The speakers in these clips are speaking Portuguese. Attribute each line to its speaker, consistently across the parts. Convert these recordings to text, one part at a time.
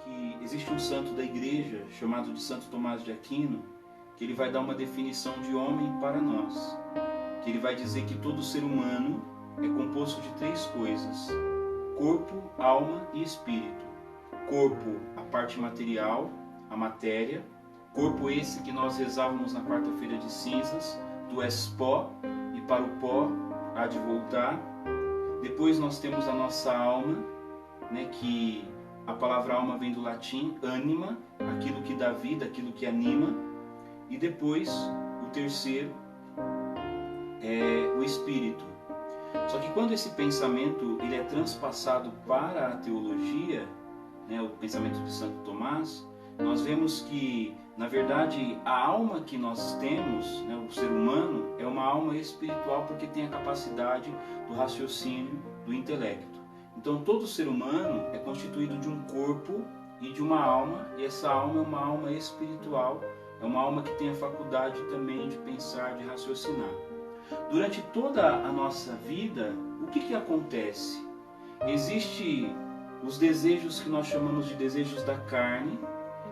Speaker 1: que existe um santo da igreja chamado de Santo Tomás de Aquino, que ele vai dar uma definição de homem para nós, que ele vai dizer que todo ser humano é composto de três coisas: corpo, alma e espírito. Corpo, a parte material, a matéria. Corpo esse que nós rezávamos na quarta-feira de cinzas: tu és pó e para o pó há de voltar. Depois nós temos a nossa alma, né, que a palavra alma vem do latim anima, aquilo que dá vida, aquilo que anima. E depois o terceiro é o espírito. Só que quando esse pensamento ele é transpassado para a teologia, né, o pensamento de Santo Tomás, nós vemos que, na verdade, a alma que nós temos, né, o ser humano, é uma alma espiritual porque tem a capacidade do raciocínio, do intelecto. Então, todo ser humano é constituído de um corpo e de uma alma, e essa alma é uma alma espiritual, é uma alma que tem a faculdade também de pensar, de raciocinar. Durante toda a nossa vida, o que acontece? Existem os desejos que nós chamamos de desejos da carne,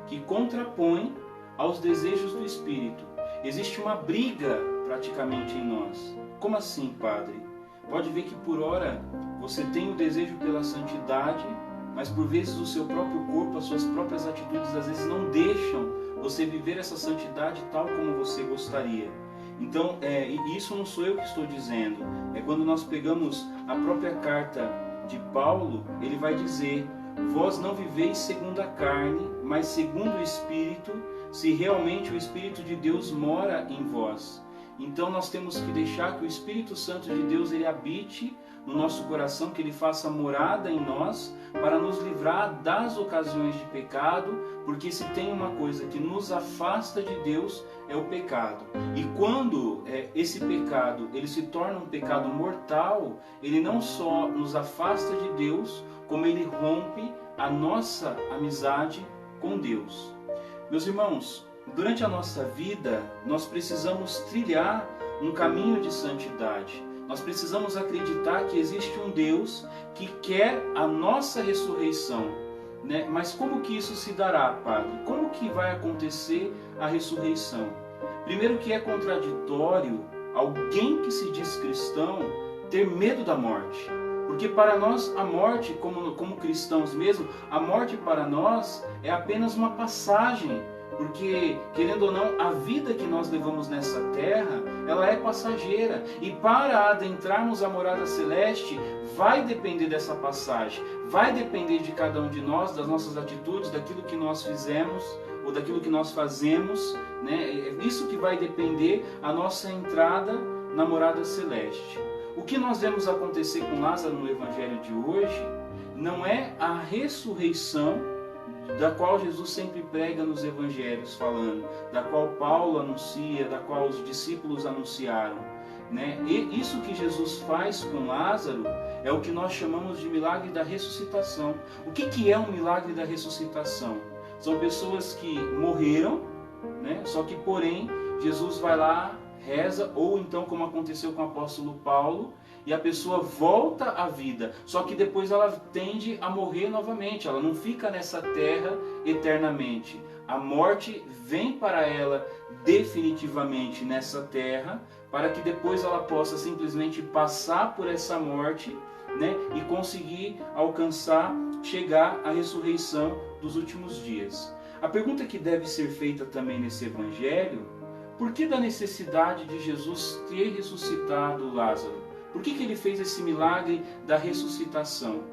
Speaker 1: que contrapõem aos desejos do espírito. Existe uma briga praticamente em nós. Como assim, padre? Pode ver que por hora você tem o desejo pela santidade, mas por vezes o seu próprio corpo, as suas próprias atitudes às vezes não deixam você viver essa santidade tal como você gostaria. Então, isso não sou eu que estou dizendo, é quando nós pegamos a própria carta de Paulo, ele vai dizer: vós não viveis segundo a carne, mas segundo o Espírito, se realmente o Espírito de Deus mora em vós. Então nós temos que deixar que o Espírito Santo de Deus ele habite no nosso coração, que ele faça morada em nós, para nos livrar das ocasiões de pecado, porque se tem uma coisa que nos afasta de Deus, é o pecado. E quando esse pecado ele se torna um pecado mortal, ele não só nos afasta de Deus, como ele rompe a nossa amizade com Deus. Meus irmãos, durante a nossa vida, nós precisamos trilhar um caminho de santidade. Nós precisamos acreditar que existe um Deus que quer a nossa ressurreição, né? Mas como que isso se dará, padre? Como que vai acontecer a ressurreição? Primeiro que é contraditório alguém que se diz cristão ter medo da morte. Porque para nós a morte, como cristãos mesmo, a morte para nós é apenas uma passagem. Porque, querendo ou não, a vida que nós levamos nessa terra, ela é passageira. E para adentrarmos a morada celeste, vai depender dessa passagem. Vai depender de cada um de nós, das nossas atitudes, daquilo que nós fizemos ou daquilo que nós fazemos, né? É isso que vai depender a nossa entrada na morada celeste. O que nós vemos acontecer com Lázaro no Evangelho de hoje não é a ressurreição da qual Jesus sempre prega nos evangelhos falando, da qual Paulo anuncia, da qual os discípulos anunciaram, né? E isso que Jesus faz com Lázaro é o que nós chamamos de milagre da ressuscitação. O que é um milagre da ressuscitação? São pessoas que morreram, né? Só que porém Jesus vai lá, reza, ou então como aconteceu com o apóstolo Paulo, e a pessoa volta à vida, só que depois ela tende a morrer novamente, ela não fica nessa terra eternamente. A morte vem para ela definitivamente nessa terra, para que depois ela possa simplesmente passar por essa morte, né, e conseguir alcançar, chegar à ressurreição dos últimos dias. A pergunta que deve ser feita também nesse evangelho: por que da necessidade de Jesus ter ressuscitado Lázaro? Por que ele fez esse milagre da ressuscitação?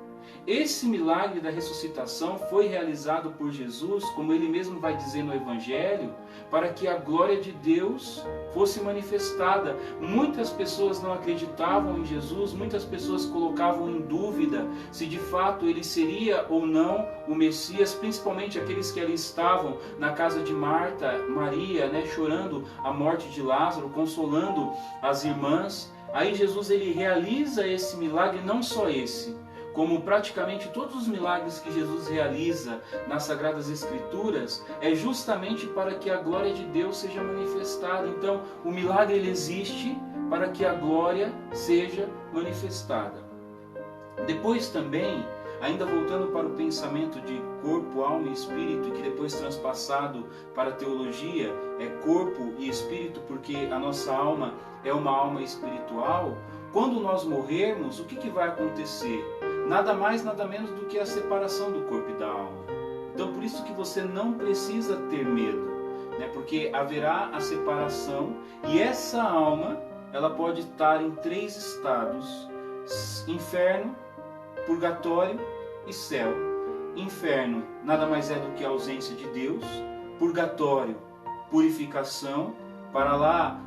Speaker 1: Esse milagre da ressuscitação foi realizado por Jesus, como ele mesmo vai dizer no Evangelho, para que a glória de Deus fosse manifestada. Muitas pessoas não acreditavam em Jesus, muitas pessoas colocavam em dúvida se de fato ele seria ou não o Messias, principalmente aqueles que ali estavam na casa de Marta, Maria, né, chorando a morte de Lázaro, consolando as irmãs. Aí Jesus ele realiza esse milagre, não só esse, como praticamente todos os milagres que Jesus realiza nas Sagradas Escrituras, é justamente para que a glória de Deus seja manifestada. Então, o milagre ele existe para que a glória seja manifestada. Depois também, ainda voltando para o pensamento de corpo, alma e espírito, que depois transpassado para a teologia, é corpo e espírito, porque a nossa alma é uma alma espiritual. Quando nós morrermos, o que vai acontecer? Nada mais, nada menos do que a separação do corpo e da alma. Então, por isso que você não precisa ter medo, né? Porque haverá a separação e essa alma, ela pode estar em 3 estados: inferno, purgatório e céu. Inferno nada mais é do que a ausência de Deus. Purgatório, purificação. Para lá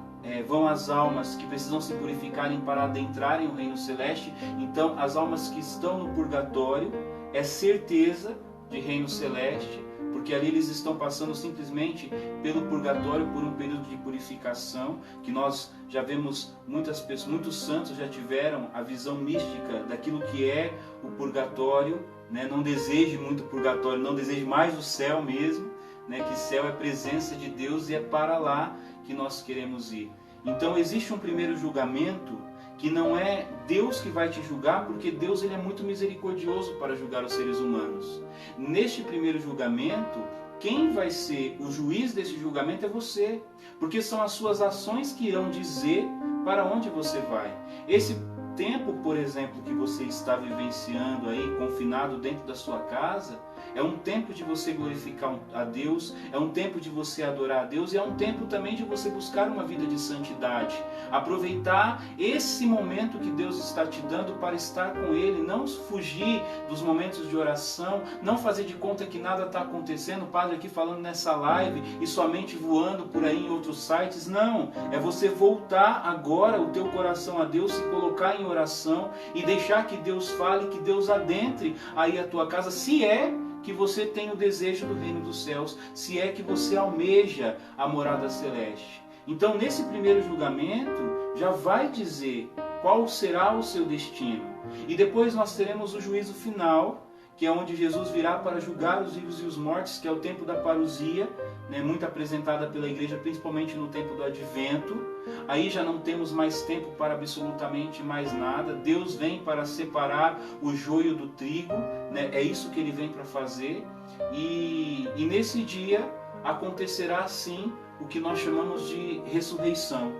Speaker 1: vão as almas que precisam se purificarem para adentrarem o reino celeste. Então, as almas que estão no purgatório é certeza de reino celeste, porque ali eles estão passando simplesmente pelo purgatório por um período de purificação, que nós já vemos muitas pessoas, muitos santos já tiveram a visão mística daquilo que é o purgatório, né? Não deseje muito purgatório, não deseje mais o céu mesmo, né? Que céu é presença de Deus e é para lá que nós queremos ir. Então existe um primeiro julgamento que não é Deus que vai te julgar, porque Deus ele é muito misericordioso para julgar os seres humanos. Neste primeiro julgamento, quem vai ser o juiz desse julgamento é você, porque são as suas ações que irão dizer para onde você vai. Esse tempo, por exemplo, que você está vivenciando aí, confinado dentro da sua casa, é um tempo de você glorificar a Deus, é um tempo de você adorar a Deus e é um tempo também de você buscar uma vida de santidade. Aproveitar esse momento que Deus está te dando para estar com Ele, não fugir dos momentos de oração, não fazer de conta que nada está acontecendo, o padre aqui falando nessa live e somente voando por aí em outros sites. Não, é você voltar agora o teu coração a Deus, se colocar em oração e deixar que Deus fale, que Deus adentre aí a tua casa, se é que você tem o desejo do reino dos céus, se é que você almeja a morada celeste. Então, nesse primeiro julgamento, já vai dizer qual será o seu destino. E depois nós teremos o juízo final, que é onde Jesus virá para julgar os vivos e os mortos, que é o tempo da parousia, né, muito apresentada pela igreja, principalmente no tempo do advento. Aí já não temos mais tempo para absolutamente mais nada. Deus vem para separar o joio do trigo, né? É isso que Ele vem para fazer. E nesse dia acontecerá sim o que nós chamamos de ressurreição.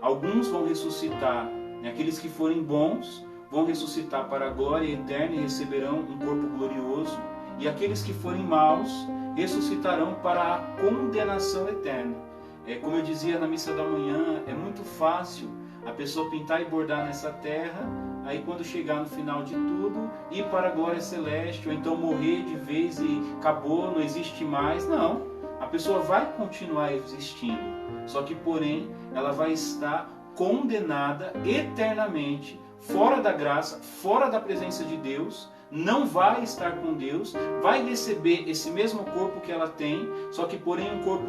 Speaker 1: Alguns vão ressuscitar, né? Aqueles que forem bons vão ressuscitar para a glória eterna e receberão um corpo glorioso. E aqueles que forem maus ressuscitarão para a condenação eterna. Como eu dizia na missa da manhã, é muito fácil a pessoa pintar e bordar nessa terra, aí quando chegar no final de tudo, ir para a glória celeste, ou então morrer de vez e acabou, não existe mais. Não, a pessoa vai continuar existindo, só que porém ela vai estar condenada eternamente, fora da graça, fora da presença de Deus, não vai estar com Deus, vai receber esse mesmo corpo que ela tem, só que porém um corpo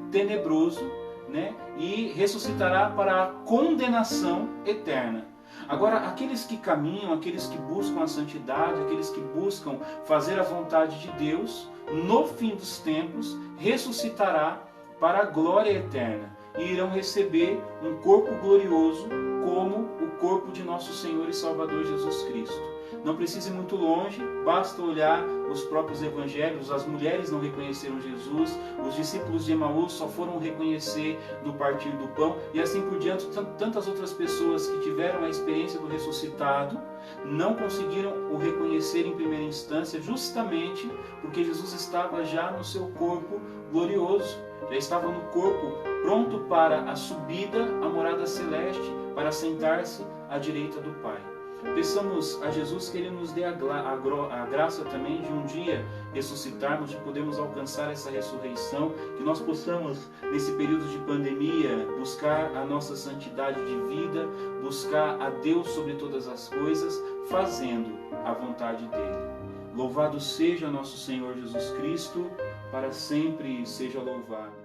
Speaker 1: tenebroso, né? E ressuscitará para a condenação eterna. Agora, aqueles que caminham, aqueles que buscam a santidade, aqueles que buscam fazer a vontade de Deus, no fim dos tempos, ressuscitará para a glória eterna e irão receber um corpo glorioso como o corpo de nosso Senhor e Salvador Jesus Cristo. Não precisa ir muito longe, basta olhar os próprios evangelhos. As mulheres não reconheceram Jesus, os discípulos de Emaús só foram reconhecer no partir do pão, e assim por diante. Tantas outras pessoas que tiveram a experiência do ressuscitado não conseguiram o reconhecer em primeira instância, justamente porque Jesus estava já no seu corpo glorioso, já estava no corpo pronto para a subida à morada celeste, para sentar-se à direita do Pai. Peçamos a Jesus que Ele nos dê a graça também de um dia ressuscitarmos, de podermos alcançar essa ressurreição, que nós possamos, nesse período de pandemia, buscar a nossa santidade de vida, buscar a Deus sobre todas as coisas, fazendo a vontade dEle. Louvado seja nosso Senhor Jesus Cristo, para sempre seja louvado.